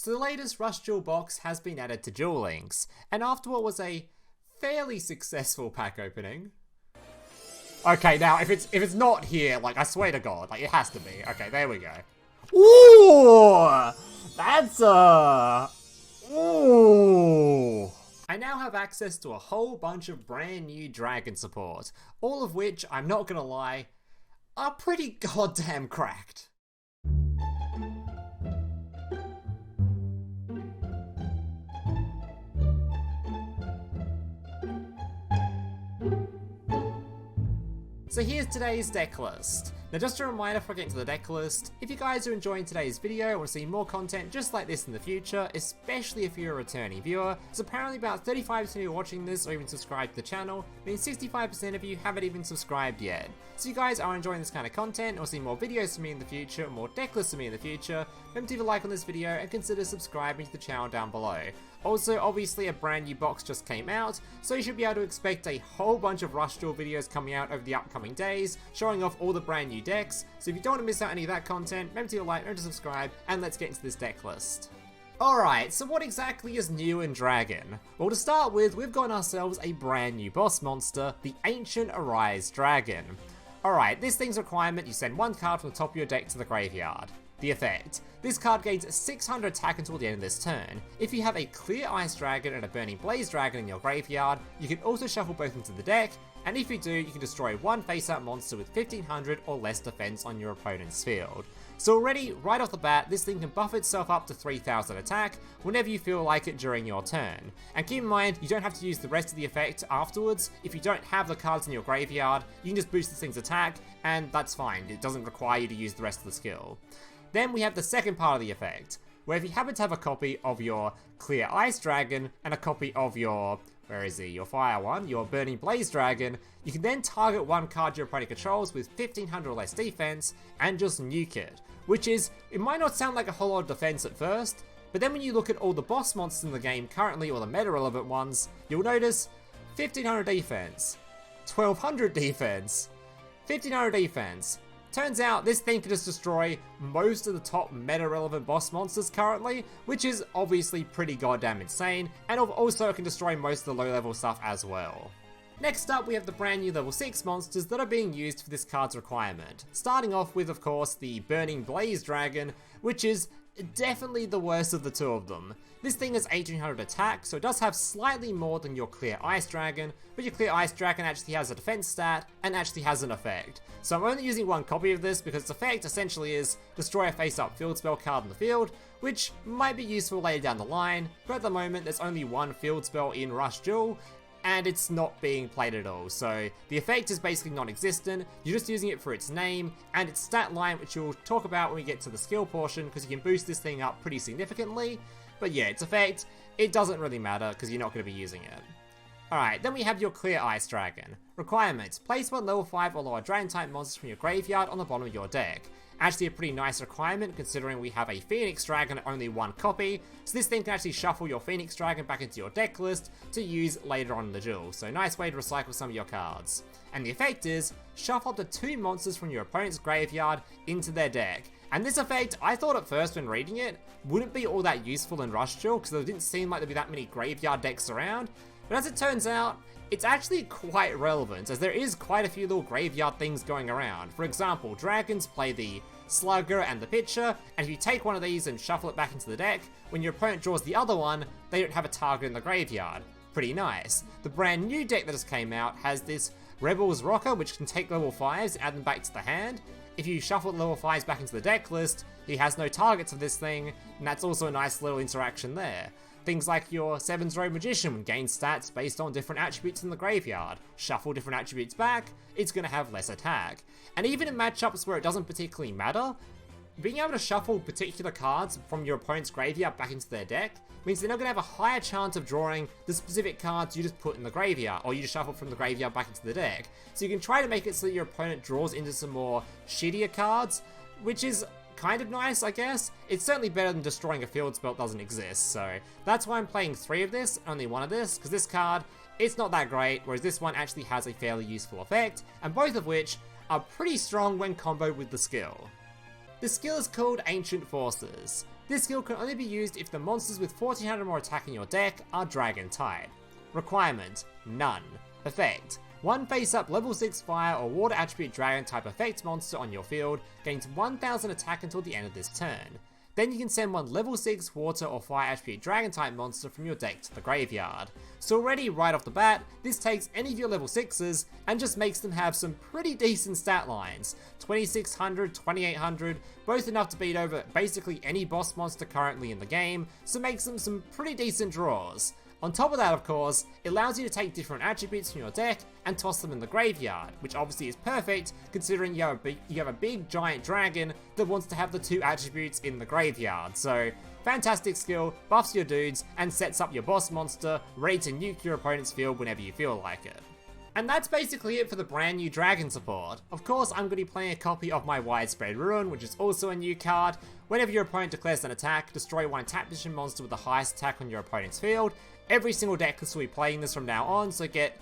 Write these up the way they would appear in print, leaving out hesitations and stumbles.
So the latest Rush Duel box has been added to Duel Links, and after what was a fairly successful pack opening... Okay, now if it's not here, like I swear to God, like it has to be. Okay, there we go. Ooh! That's ooh! I now have access to a whole bunch of brand new dragon support, all of which, I'm not gonna lie, are pretty goddamn cracked. So here's today's deck list. Now just a reminder before getting to the deck list, if you guys are enjoying today's video and want to see more content just like this in the future, especially if you're a returning viewer, so apparently about 35% of you watching this or even subscribed to the channel, means 65% of you haven't even subscribed yet. So you guys are enjoying this kind of content or see more videos from me in the future, more deck lists from me in the future, remember to leave a like on this video and consider subscribing to the channel down below. Also, obviously a brand new box just came out, so you should be able to expect a whole bunch of Rush Duel videos coming out over the upcoming days, showing off all the brand new decks, so if you don't want to miss out any of that content, remember to like, remember to subscribe, and let's get into this deck list. Alright, so what exactly is new in Dragon? Well, to start with, we've got ourselves a brand new boss monster, the Ancient Arise Dragon. Alright, this thing's requirement, you send one card from the top of your deck to the graveyard. The effect. This card gains 600 attack until the end of this turn. If you have a Clear Ice Dragon and a Burning Blaze Dragon in your graveyard, you can also shuffle both into the deck, and if you do, you can destroy one face-up monster with 1500 or less defense on your opponent's field. So already, right off the bat, this thing can buff itself up to 3000 attack whenever you feel like it during your turn. And keep in mind, you don't have to use the rest of the effect afterwards. If you don't have the cards in your graveyard, you can just boost this thing's attack, and that's fine. It doesn't require you to use the rest of the skill. Then we have the second part of the effect, where if you happen to have a copy of your Clear Ice Dragon and a copy of your, your Fire one, your Burning Blaze Dragon, you can then target one card your opponent controls with 1500 or less defense and just nuke it, which is, it might not sound like a whole lot of defense at first, but then when you look at all the boss monsters in the game currently, or the meta relevant ones, you'll notice 1500 defense, 1200 defense, 1500 defense. Turns out this thing can just destroy most of the top meta-relevant boss monsters currently, which is obviously pretty goddamn insane, and also it can destroy most of the low-level stuff as well. Next up, we have the brand new level 6 monsters that are being used for this card's requirement. Starting off with, of course, the Burning Blaze Dragon, which is definitely the worst of the two of them. This thing has 1800 attack, so it does have slightly more than your Clear Ice Dragon, but your Clear Ice Dragon actually has a defense stat and actually has an effect. So I'm only using one copy of this because its effect essentially is destroy a face-up field spell card in the field, which might be useful later down the line, but at the moment there's only one field spell in Rush Duel, and it's not being played at all, so the effect is basically non-existent. You're just using it for its name and its stat line, which we'll talk about when we get to the skill portion, because you can boost this thing up pretty significantly. But yeah, its effect, it doesn't really matter because you're not going to be using it. Alright, then we have your Clear Ice Dragon. Requirements: place one level 5 or lower dragon type monsters from your graveyard on the bottom of your deck. Actually a pretty nice requirement considering we have a Phoenix Dragon at only one copy, so this thing can actually shuffle your Phoenix Dragon back into your deck list to use later on in the duel, so nice way to recycle some of your cards. And the effect is, shuffle up to 2 monsters from your opponent's graveyard into their deck. And this effect, I thought at first when reading it, wouldn't be all that useful in Rush Duel because there didn't seem like there'd be that many graveyard decks around, but as it turns out, it's actually quite relevant, as there is quite a few little graveyard things going around. For example, dragons play the Slugger and the Pitcher, and if you take one of these and shuffle it back into the deck, when your opponent draws the other one, they don't have a target in the graveyard. Pretty nice. The brand new deck that just came out has this Rebels Rocker, which can take level 5s and add them back to the hand. If you shuffle the level 5s back into the deck list, he has no targets for this thing, and that's also a nice little interaction there. Things like your 7's Rogue Magician gains stats based on different attributes in the graveyard. Shuffle different attributes back, it's going to have less attack. And even in matchups where it doesn't particularly matter, being able to shuffle particular cards from your opponent's graveyard back into their deck means they're not going to have a higher chance of drawing the specific cards you just put in the graveyard, or you just shuffle from the graveyard back into the deck. So you can try to make it so that your opponent draws into some more shittier cards, which is kind of nice, I guess. It's certainly better than destroying a field spell that doesn't exist, so that's why I'm playing 3 of this, only 1 of this, because this card, it's not that great, whereas this one actually has a fairly useful effect, and both of which are pretty strong when comboed with the skill. The skill is called Ancient Forces. This skill can only be used if the monsters with 1400 or more attack in your deck are dragon type. Requirement: none. Effect: one face-up level 6 fire or water attribute dragon type effect monster on your field gains 1000 attack until the end of this turn. Then you can send one level 6 water or fire attribute dragon type monster from your deck to the graveyard. So already right off the bat, this takes any of your level 6s and just makes them have some pretty decent stat lines. 2600, 2800, both enough to beat over basically any boss monster currently in the game, so makes them some pretty decent draws. On top of that, of course, it allows you to take different attributes from your deck and toss them in the graveyard, which obviously is perfect considering you have a big giant dragon that wants to have the 2 attributes in the graveyard. So, fantastic skill, buffs your dudes, and sets up your boss monster ready to nuke your opponent's field whenever you feel like it. And that's basically it for the brand new dragon support. Of course, I'm going to be playing a copy of my Widespread Ruin, which is also a new card. Whenever your opponent declares an attack, destroy one tap position monster with the highest attack on your opponent's field. Every single deck will be playing this from now on, so get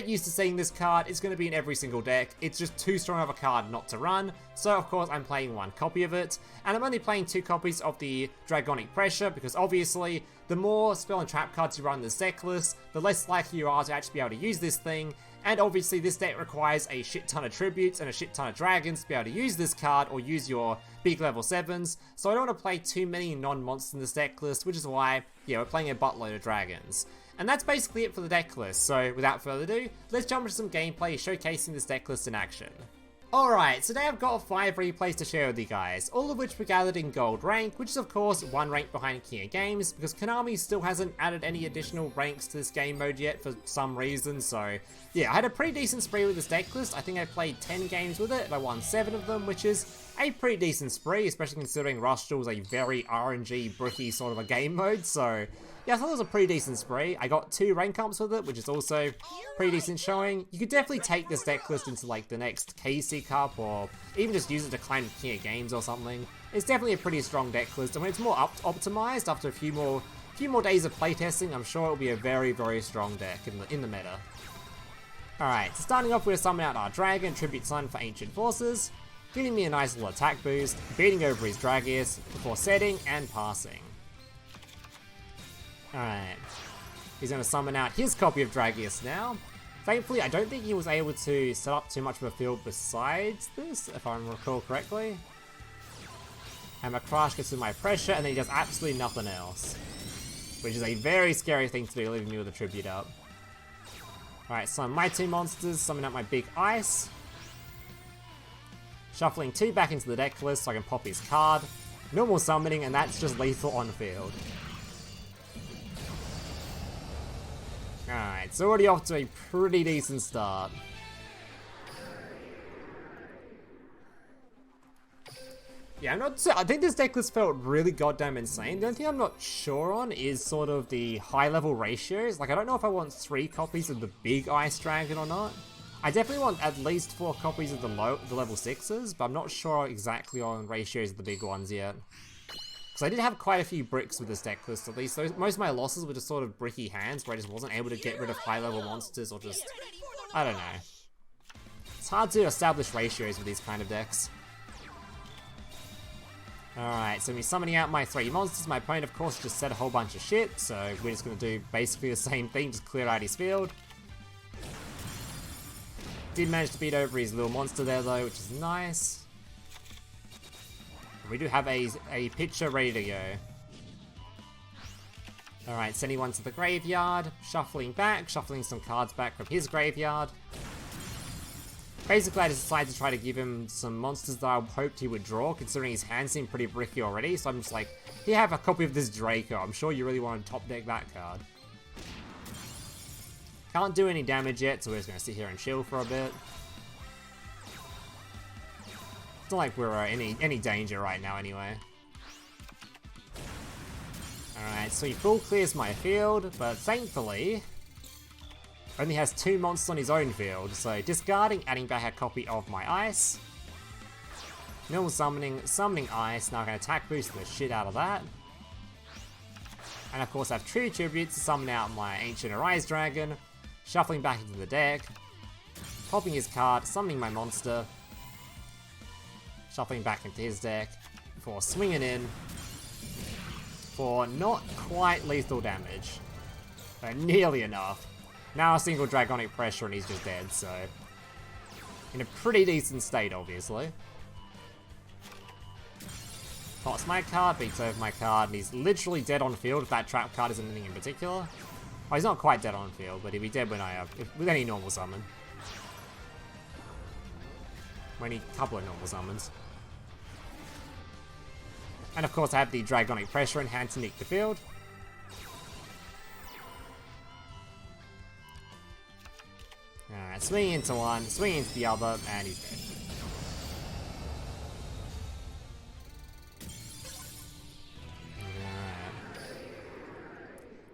used to seeing this card. It's going to be in every single deck. It's just too strong of a card not to run, so of course I'm playing one copy of it. And I'm only playing 2 copies of the Dragonic Pressure, because obviously, the more spell and trap cards you run in this deck list, the less likely you are to actually be able to use this thing. And obviously this deck requires a shit ton of tributes and a shit ton of dragons to be able to use this card or use your big level 7s, so I don't want to play too many non-monsters in this deck list, which is why, yeah, we're playing a buttload of dragons. And that's basically it for the deck list, so without further ado, let's jump into some gameplay showcasing this deck list in action. Alright, so today I've got 5 replays to share with you guys, all of which were gathered in gold rank, which is of course 1 rank behind Kia Games, because Konami still hasn't added any additional ranks to this game mode yet for some reason, so yeah, I had a pretty decent spree with this deck list. I think I played 10 games with it, and I won 7 of them, which is a pretty decent spree, especially considering Rush Duel is a very RNG, bricky sort of a game mode, so yeah, I thought it was a pretty decent spree. I got 2 rank ups with it, which is also pretty decent showing. You could definitely take this deck list into like the next KC Cup, or even just use it to climb Kia Games or something. It's definitely a pretty strong deck list, and when it's more optimized after a few more days of playtesting, I'm sure it'll be a very, very strong deck in the meta. Alright, so starting off, we're summoning out our Dragon, Tribute Sun for Ancient Forces, giving me a nice little attack boost, beating over his Dragias before setting and passing. Alright, he's going to summon out his copy of Dragias now. Thankfully, I don't think he was able to set up too much of a field besides this, if I recall correctly. And my Crash gets with my pressure, and then he does absolutely nothing else. Which is a very scary thing to do, leaving me with a tribute up. Alright, summon my 2 monsters, summon out my big ice. Shuffling 2 back into the deck list so I can pop his card. Normal summoning, and that's just lethal on field. Alright, it's already off to a pretty decent start. Yeah, I think this deck list felt really goddamn insane. The only thing I'm not sure on is sort of the high level ratios. Like, I don't know if I want 3 copies of the big Ice Dragon or not. I definitely want at least 4 copies of the level 6s, but I'm not sure exactly on ratios of the big ones yet. So I did have quite a few bricks with this deck list, at least. Most of my losses were just sort of bricky hands where I just wasn't able to get rid of high level monsters, or just, I don't know. It's hard to establish ratios with these kind of decks. Alright, so we're summoning out my 3 monsters. My opponent, of course, just said a whole bunch of shit, so we're just going to do basically the same thing, just clear out his field. Did manage to beat over his little monster there though, which is nice. We do have a pitcher ready to go. Alright, sending one to the graveyard, shuffling some cards back from his graveyard. Basically, I just decided to try to give him some monsters that I hoped he would draw, considering his hand seemed pretty bricky already, so I'm just like, here, have a copy of this Draco. I'm sure you really want to top deck that card. Can't do any damage yet, so we're just going to sit here and chill for a bit. It's not like we're in any danger right now anyway. Alright, so he full clears my field, but thankfully only has 2 monsters on his own field, so discarding, adding back a copy of my ice. Normal summoning ice, now I'm going to attack boost the shit out of that. And of course I have 2 tributes to summon out my Ancient Arise Dragon, shuffling back into the deck, popping his card, summoning my monster, shuffling back into his deck, before swinging in, for not quite lethal damage. But nearly enough. Now a single Dragonic Pressure and he's just dead, so... in a pretty decent state, obviously. Pots my card, beats over my card, and he's literally dead on field if that trap card isn't anything in particular. Oh, he's not quite dead on field, but he'll be dead when with any normal summon. Any couple of normal summons. And of course I have the Dragonic Pressure in hand to nick the field. Alright, swinging into one, swinging into the other, and he's dead. Alright.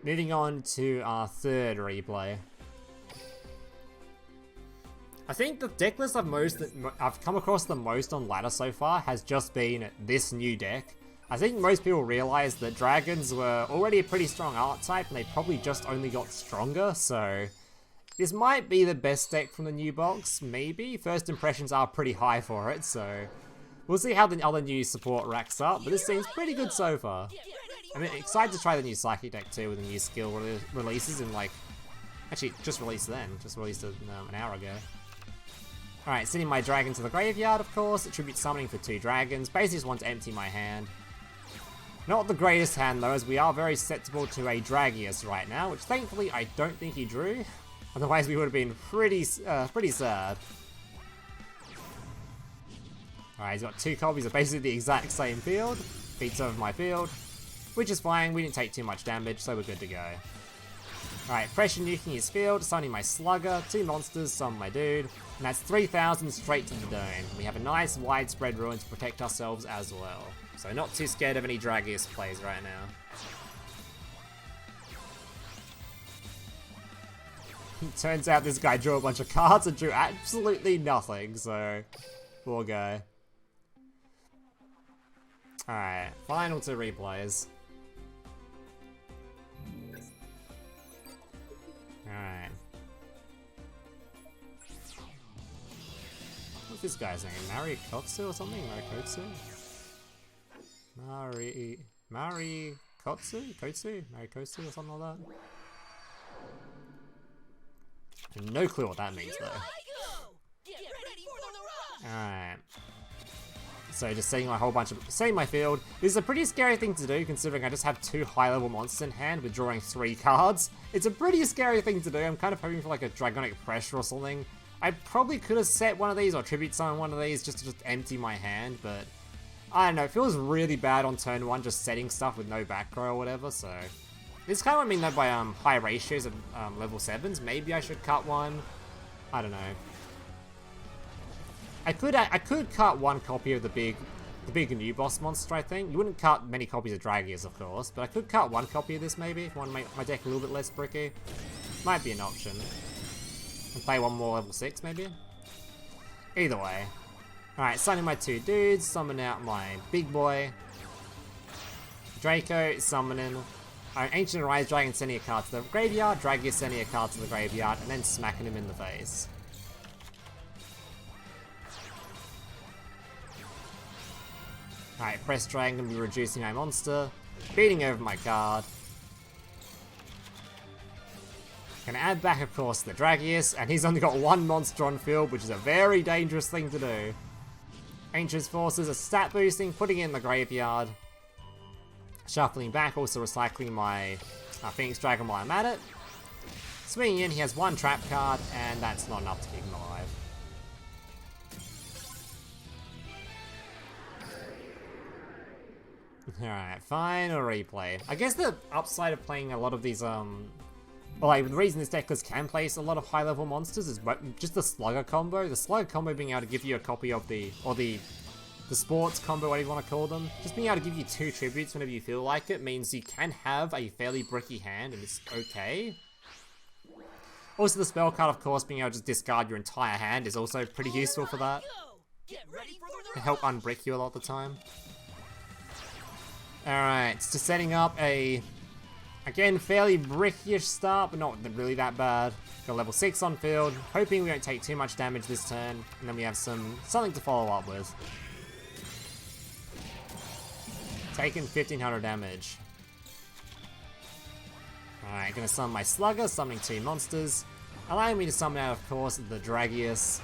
Moving on to our third replay. I think the deck list I've come across the most on ladder so far has just been this new deck. I think most people realize that dragons were already a pretty strong archetype and they probably just only got stronger, so this might be the best deck from the new box, maybe. First impressions are pretty high for it, so we'll see how the other new support racks up, but this seems pretty good so far. I'm excited to try the new Psychic deck too with the new skill releases in like... actually, just released then, just released it an hour ago. Alright, sending my dragon to the graveyard, of course. Attribute summoning for 2 dragons. Basically just want to empty my hand. Not the greatest hand though, as we are very susceptible to a Dragias right now, which thankfully I don't think he drew. Otherwise we would have been pretty sad. Alright, he's got 2 copies of basically the exact same field. Beats over my field, which is fine. We didn't take too much damage, so we're good to go. Alright, pressure nuking his field, summoning my Slugger, 2 monsters, summon my dude, and that's 3,000 straight to the dome. We have a nice widespread ruin to protect ourselves as well. So not too scared of any Dragias plays right now. Turns out this guy drew a bunch of cards and drew absolutely nothing, so poor guy. Alright, final 2 replays. Alright. What's this guy's name? Marikotsu or something? Marikotsu? Marikotsu or something like that? I have no clue what that means though. Alright. So just setting my field. This is a pretty scary thing to do considering I just have 2 high level monsters in hand with drawing 3 cards. It's a pretty scary thing to do. I'm kind of hoping for like a Dragonic Pressure or something. I probably could have set one of these or tribute summon one of these just to empty my hand, but I don't know, it feels really bad on turn 1 just setting stuff with no back row or whatever, so... This is kind of what I mean though by high ratios of level 7s. Maybe I should cut one. I don't know. I could cut 1 copy of the big new boss monster, I think. You wouldn't cut many copies of Dragias, of course, but I could cut 1 copy of this maybe if I want to make my deck a little bit less bricky. Might be an option. And play 1 more level 6 maybe? Either way. Alright, summoning my 2 dudes, summon out my big boy. Draco, summoning. Ancient Rise Dragon sending a card to the graveyard, Dragias sending a card to the graveyard, and then smacking him in the face. Alright, Press Dragon gonna be reducing my monster, beating over my card. Gonna add back, of course, the Dragias, and he's only got 1 monster on field, which is a very dangerous thing to do. Ancient's Forces are stat boosting, putting it in the graveyard. Shuffling back, also recycling my Phoenix Dragon while I'm at it. Swinging in, he has 1 trap card, and that's not enough to keep him alive. Alright, final replay. I guess the upside of playing a lot of these, well, like, the reason this deck list can place a lot of high-level monsters is just the Slugger combo. The Slugger combo being able to give you a copy of the sports combo, whatever you want to call them. Just being able to give you 2 tributes whenever you feel like it means you can have a fairly bricky hand, and it's okay. Also, the spell card, of course, being able to just discard your entire hand is also pretty useful for that. To help unbrick you a lot of the time. Alright, so setting up a, again, fairly brickish start, but not really that bad. Got level 6 on field, hoping we don't take too much damage this turn, and then we have something to follow up with. Taking 1500 damage. Alright, gonna summon my Slugger, summoning 2 monsters. Allowing me to summon out, of course, the Dragias.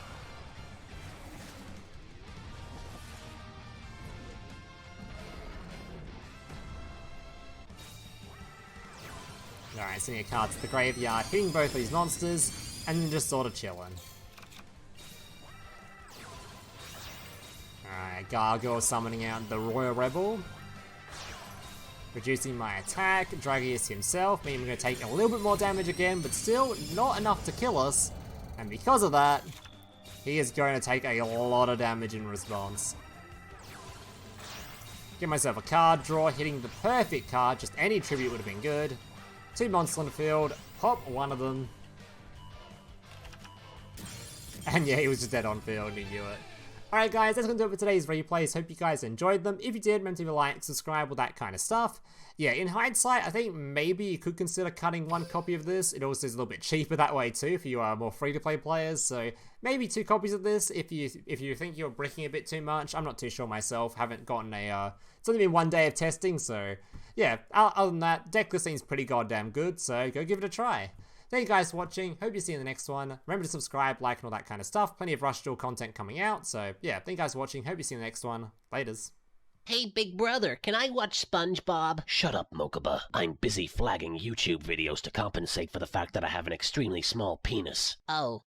Alright, sending a card to the graveyard, hitting both these monsters, and then just sort of chilling. Alright, Gargoyle summoning out the Royal Rebel. Reducing my attack, Dragias himself, meaning we're going to take a little bit more damage again, but still not enough to kill us. And because of that, he is going to take a lot of damage in response. Give myself a card draw, hitting the perfect card, just any tribute would have been good. 2 monsters on the field, pop one of them. And yeah, he was just dead on field, he knew it. Alright guys, that's going to do it for today's replays. Hope you guys enjoyed them. If you did, remember to leave a like, subscribe, all that kind of stuff. Yeah, in hindsight, I think maybe you could consider cutting 1 copy of this. It also is a little bit cheaper that way too, if you are more free-to-play players. So maybe 2 copies of this if you think you're bricking a bit too much. I'm not too sure myself. Haven't gotten a it's only been 1 day of testing, so yeah. Other than that, deck list seems pretty goddamn good. So go give it a try. Thank you guys for watching, hope you see you in the next one. Remember to subscribe, like, and all that kind of stuff. Plenty of Rush Duel content coming out, so yeah, thank you guys for watching, hope you see you in the next one. Laters. Hey, big brother, can I watch SpongeBob? Shut up, Mokuba. I'm busy flagging YouTube videos to compensate for the fact that I have an extremely small penis. Oh.